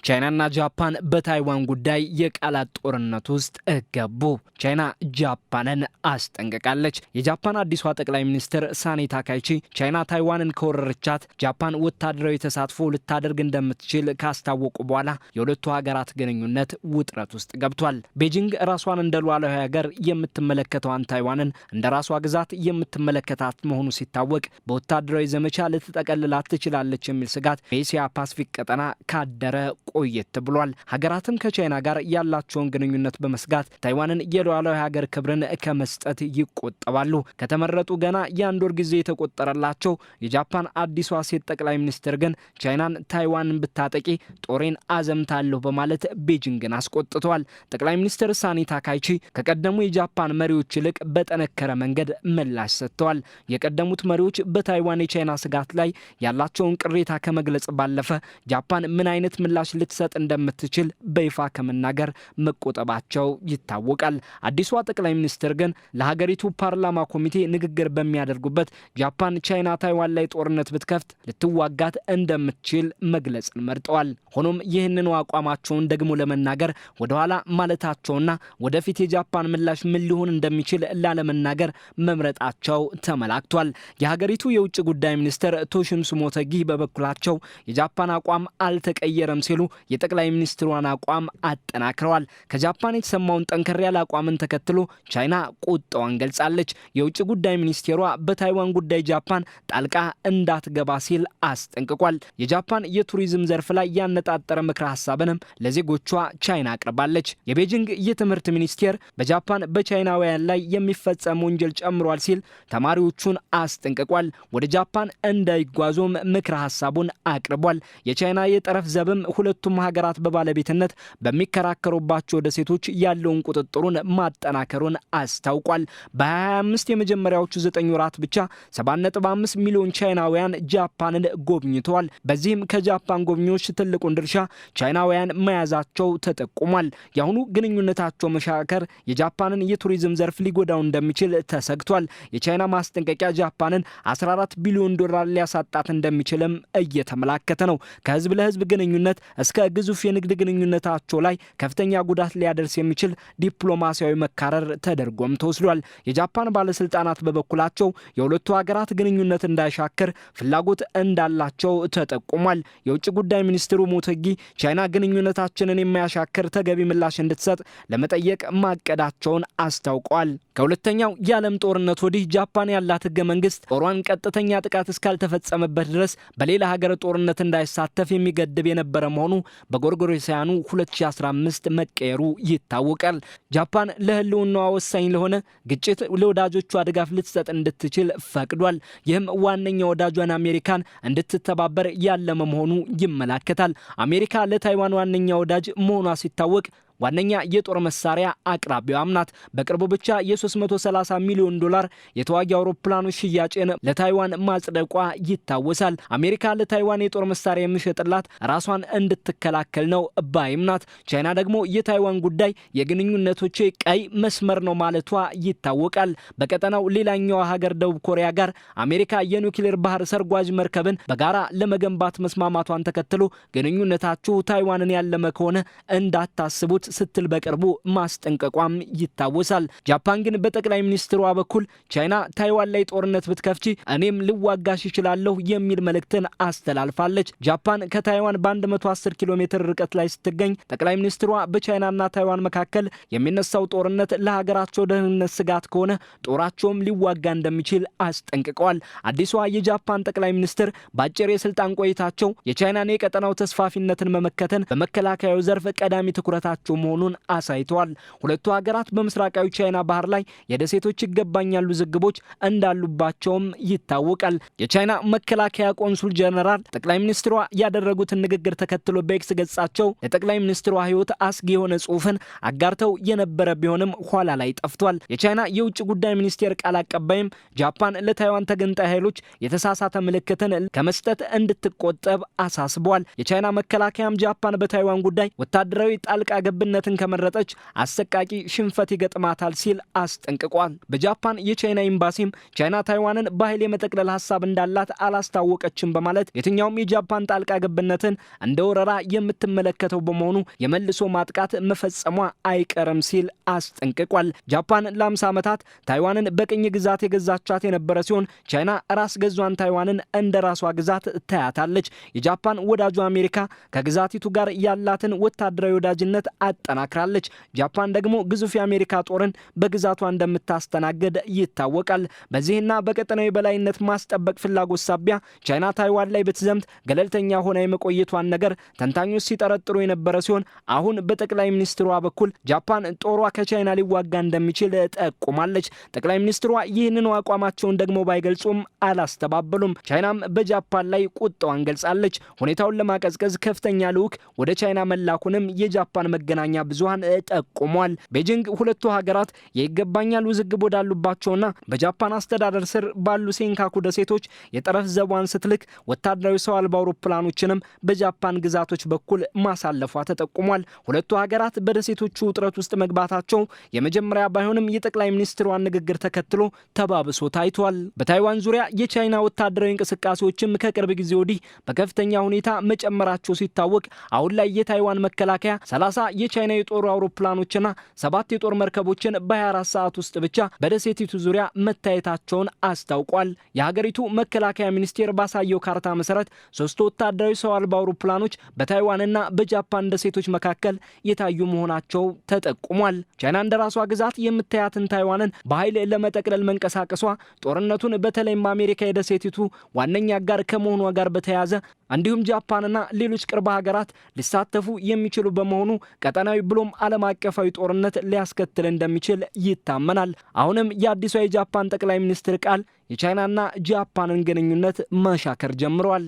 ቻይናና ጃፓን በታይዋን ጉዳይ የቃላት ጦርነት ውስጥ ገቡ። ቻይና ጃፓንን አስጠንቅቃለች። የጃፓን አዲሷ ጠቅላይ ሚኒስትር ሳኔ ታካይቺ ቻይና ታይዋንን ከወረረቻት ጃፓን ወታደራዊ ተሳትፎ ልታደርግ እንደምትችል ካስታወቁ በኋላ የሁለቱ ሀገራት ግንኙነት ውጥረት ውስጥ ገብቷል። ቤጂንግ ራሷን እንደ ሉዓላዊ ሀገር የምትመለከተዋን ታይዋንን እንደ ራሷ ግዛት የምትመለከታት መሆኑ ሲታወቅ በወታደራዊ ዘመቻ ልትጠቀልላት ትችላለች የሚል ስጋት በኤስያ ፓሲፊክ ቀጠና ካደረ ቆየት ብሏል። ሀገራትም ከቻይና ጋር ያላቸውን ግንኙነት በመስጋት ታይዋንን የሉዓላዊ ሀገር ክብርን ከመስጠት ይቆጠባሉ። ከተመረጡ ገና የአንድ ወር ጊዜ የተቆጠረላቸው የጃፓን አዲሷ ሴት ጠቅላይ ሚኒስትር ግን ቻይናን ታይዋንን ብታጠቂ ጦሬን አዘምታለሁ በማለት ቤጂንግን አስቆጥተዋል። ጠቅላይ ሚኒስትር ሳኔ ታካይቺ ከቀደሙ የጃፓን መሪዎች ይልቅ በጠነከረ መንገድ ምላሽ ሰጥተዋል። የቀደሙት መሪዎች በታይዋን የቻይና ስጋት ላይ ያላቸውን ቅሬታ ከመግለጽ ባለፈ ጃፓን ምን አይነት ምላሽ ልትሰጥ እንደምትችል በይፋ ከመናገር መቆጠባቸው ይታወቃል። አዲሷ ጠቅላይ ሚኒስትር ግን ለሀገሪቱ ፓርላማ ኮሚቴ ንግግር በሚያደርጉበት ጃፓን ቻይና ታይዋን ላይ ጦርነት ብትከፍት ልትዋጋት እንደምትችል መግለጽን መርጠዋል። ሆኖም ይህንን አቋማቸውን ደግሞ ለመናገር ወደኋላ ማለታቸውና ወደፊት የጃፓን ምላሽ ምን ሊሆን እንደሚችል ላለመናገር መምረጣቸው ተመላክቷል። የሀገሪቱ የውጭ ጉዳይ ሚኒስትር ቶሺሚትሱ ሞቴጊ በበኩላቸው የጃፓን አቋም አልተቀየረም ሲሉ የጠቅላይ ሚኒስትሯን አቋም አጠናክረዋል። ከጃፓን የተሰማውን ጠንከር ያለ አቋምን ተከትሎ ቻይና ቁጣዋን ገልጻለች። የውጭ ጉዳይ ሚኒስቴሯ በታይዋን ጉዳይ ጃፓን ጣልቃ እንዳትገባ ሲል አስጠንቅቋል። የጃፓን የቱሪዝም ዘርፍ ላይ ያነጣጠረ ምክረ ሀሳብንም ለዜጎቿ ቻይና አቅርባለች። የቤጂንግ የትምህርት ሚኒስቴር በጃፓን በቻይናውያን ላይ የሚፈጸም ወንጀል ጨምሯል ሲል ተማሪዎቹን አስጠንቅቋል። ወደ ጃፓን እንዳይጓዙም ምክረ ሀሳቡን አቅርቧል። የቻይና የጠረፍ ዘብም ሁለቱም ሀገራት በባለቤትነት በሚከራከሩባቸው ደሴቶች ያለውን ቁጥጥሩን ማጠናከሩን አስታውቋል። በ2025 የመጀመሪያዎቹ 9 ወራት ብቻ 7.5 ሚሊዮን ቻይናውያን ጃፓንን ጎብኝተዋል። በዚህም ከጃፓን ጎብኚዎች ትልቁን ድርሻ ቻይናውያን መያዛቸው ተጠቁሟል። የአሁኑ ግንኙነታቸው መሻከር የጃፓንን የቱሪዝም ዘርፍ ሊጎዳው እንደሚችል ተሰግቷል። የቻይና ማስጠንቀቂያ ጃፓንን 14 ቢሊዮን ዶላር ሊያሳጣት እንደሚችልም እየተመላከተ ነው። ከህዝብ ለህዝብ ግንኙነት እስከ ግዙፍ የንግድ ግንኙነታቸው ላይ ከፍተኛ ጉዳት ሊያደርስ የሚችል ዲፕሎማሲያዊ መካረር ተደርጎም ተወስዷል። የጃፓን ባለስልጣናት በበኩላቸው የሁለቱ ሀገራት ግንኙነት እንዳይሻክር ፍላጎት እንዳላቸው ተጠቁሟል። የውጭ ጉዳይ ሚኒስትሩ ሞቴጊ ቻይና ግንኙነታችንን የሚያሻክር ተገቢ ምላሽ እንድትሰጥ ለመጠየቅ ማቀዳቸውን አስታውቀዋል። ከሁለተኛው የዓለም ጦርነት ወዲህ ጃፓን ያላት ህገ መንግስት ጦሯን ቀጥተኛ ጥቃት እስካልተፈጸመበት ድረስ በሌላ ሀገር ጦርነት እንዳይሳተፍ የሚገድብ የነበረ መሆኑ በጎርጎሮሳውያኑ 2015 መቀየሩ ይታወቃል። ጃፓን ለህልውናዋ ወሳኝ ለሆነ ግጭት ለወዳጆቿ ድጋፍ ልትሰጥ እንድትችል ፈቅዷል። ይህም ዋነኛ ወዳጇን አሜሪካን እንድትተባበር ያለመ መሆኑ ይመላከታል። አሜሪካ ለታይዋን ዋነኛ ወዳጅ መሆኗ ሲታወቅ ዋነኛ የጦር መሳሪያ አቅራቢዋም ናት። በቅርቡ ብቻ የ330 ሚሊዮን ዶላር የተዋጊ አውሮፕላኖች ሽያጭን ለታይዋን ማጽደቋ ይታወሳል። አሜሪካ ለታይዋን የጦር መሳሪያ የሚሸጥላት ራሷን እንድትከላከል ነው ባይም ናት። ቻይና ደግሞ የታይዋን ጉዳይ የግንኙነቶች ቀይ መስመር ነው ማለቷ ይታወቃል። በቀጠናው ሌላኛዋ ሀገር ደቡብ ኮሪያ ጋር አሜሪካ የኒውክሌር ባህር ሰርጓጅ መርከብን በጋራ ለመገንባት መስማማቷን ተከትሎ ግንኙነታችሁ ታይዋንን ያለመ ከሆነ እንዳታስቡት ስትል በቅርቡ ማስጠንቀቋም ይታወሳል። ጃፓን ግን በጠቅላይ ሚኒስትሯ በኩል ቻይና ታይዋን ላይ ጦርነት ብትከፍቺ እኔም ልዋጋሽ ይችላለሁ የሚል መልእክትን አስተላልፋለች። ጃፓን ከታይዋን በ110 ኪሎ ሜትር ርቀት ላይ ስትገኝ ጠቅላይ ሚኒስትሯ በቻይናና ታይዋን መካከል የሚነሳው ጦርነት ለሀገራቸው ደህንነት ስጋት ከሆነ ጦራቸውም ሊዋጋ እንደሚችል አስጠንቅቀዋል። አዲሷ የጃፓን ጠቅላይ ሚኒስትር በአጭር የስልጣን ቆይታቸው የቻይናን የቀጠናው ተስፋፊነትን መመከተን በመከላከያው ዘርፍ ቀዳሚ ትኩረታቸው መሆኑን አሳይተዋል። ሁለቱ ሀገራት በምስራቃዊ ቻይና ባህር ላይ የደሴቶች ይገባኛል ውዝግቦች እንዳሉባቸውም ይታወቃል። የቻይና መከላከያ ቆንሱል ጀነራል ጠቅላይ ሚኒስትሯ ያደረጉትን ንግግር ተከትሎ በኤክስ ገጻቸው ለጠቅላይ ሚኒስትሯ ሕይወት አስጊ የሆነ ጽሑፍን አጋርተው የነበረ ቢሆንም ኋላ ላይ ጠፍቷል። የቻይና የውጭ ጉዳይ ሚኒስቴር ቃል አቀባይም ጃፓን ለታይዋን ተገንጣይ ኃይሎች የተሳሳተ ምልክትን ከመስጠት እንድትቆጠብ አሳስበዋል። የቻይና መከላከያም ጃፓን በታይዋን ጉዳይ ወታደራዊ ጣልቃ ገብ ገብነትን ከመረጠች አሰቃቂ ሽንፈት ይገጥማታል ሲል አስጠንቅቋል። በጃፓን የቻይና ኤምባሲም ቻይና ታይዋንን በኃይል የመጠቅለል ሐሳብ እንዳላት አላስታወቀችም በማለት የትኛውም የጃፓን ጣልቃ ገብነትን እንደ ወረራ የምትመለከተው በመሆኑ የመልሶ ማጥቃት መፈጸሟ አይቀርም ሲል አስጠንቅቋል። ጃፓን ለ50 ዓመታት ታይዋንን በቅኝ ግዛት የገዛቻት የነበረ ሲሆን ቻይና ራስ ገዟን ታይዋንን እንደ ራሷ ግዛት ታያታለች። የጃፓን ወዳጁ አሜሪካ ከግዛቲቱ ጋር ያላትን ወታደራዊ ወዳጅነት አጠናክራለች። ጃፓን ደግሞ ግዙፍ የአሜሪካ ጦርን በግዛቷ እንደምታስተናግድ ይታወቃል። በዚህና በቀጠናዊ በላይነት ማስጠበቅ ፍላጎት ሳቢያ ቻይና ታይዋን ላይ ብትዘምት ገለልተኛ ሆና የመቆየቷን ነገር ተንታኞች ሲጠረጥሩ የነበረ ሲሆን አሁን በጠቅላይ ሚኒስትሯ በኩል ጃፓን ጦሯ ከቻይና ሊዋጋ እንደሚችል ጠቁማለች። ጠቅላይ ሚኒስትሯ ይህንኑ አቋማቸውን ደግሞ ባይገልጹም አላስተባበሉም። ቻይናም በጃፓን ላይ ቁጣዋን ገልጻለች። ሁኔታውን ለማቀዝቀዝ ከፍተኛ ልዑክ ወደ ቻይና መላኩንም የጃፓን መገናኛ ብዙሃን ጠቁሟል። ቤጂንግ ሁለቱ ሀገራት የይገባኛል ውዝግብ ወዳሉባቸውና በጃፓን አስተዳደር ስር ባሉ ሴንካኩ ደሴቶች የጠረፍ ዘቧን ስትልክ ወታደራዊ ሰው አልባ አውሮፕላኖችንም በጃፓን ግዛቶች በኩል ማሳለፏ ተጠቁሟል። ሁለቱ ሀገራት በደሴቶቹ ውጥረት ውስጥ መግባታቸው የመጀመሪያ ባይሆንም የጠቅላይ ሚኒስትሯን ንግግር ተከትሎ ተባብሶ ታይቷል። በታይዋን ዙሪያ የቻይና ወታደራዊ እንቅስቃሴዎችም ከቅርብ ጊዜ ወዲህ በከፍተኛ ሁኔታ መጨመራቸው ሲታወቅ አሁን ላይ የታይዋን መከላከያ 30 የቻይና የጦር አውሮፕላኖችና 7 የጦር መርከቦችን በ24 ሰዓት ውስጥ ብቻ በደሴቲቱ ዙሪያ መታየታቸውን አስታውቋል። የሀገሪቱ መከላከያ ሚኒስቴር ባሳየው ካርታ መሰረት 3 ወታደራዊ ሰው አልባ አውሮፕላኖች በታይዋንና በጃፓን ደሴቶች መካከል የታዩ መሆናቸው ተጠቁሟል። ቻይና እንደራሷ ግዛት የምታያትን ታይዋንን በኃይል ለመጠቅለል መንቀሳቀሷ ጦርነቱን በተለይም አሜሪካ የደሴቲቱ ዋነኛ አጋር ከመሆኗ ጋር በተያያዘ እንዲሁም ጃፓንና ሌሎች ቅርብ ሀገራት ሊሳተፉ የሚችሉ በመሆኑ ቀጠናዊ ብሎም ዓለም አቀፋዊ ጦርነት ሊያስከትል እንደሚችል ይታመናል። አሁንም የአዲሷ የጃፓን ጠቅላይ ሚኒስትር ቃል የቻይናና ጃፓንን ግንኙነት መሻከር ጀምሯል።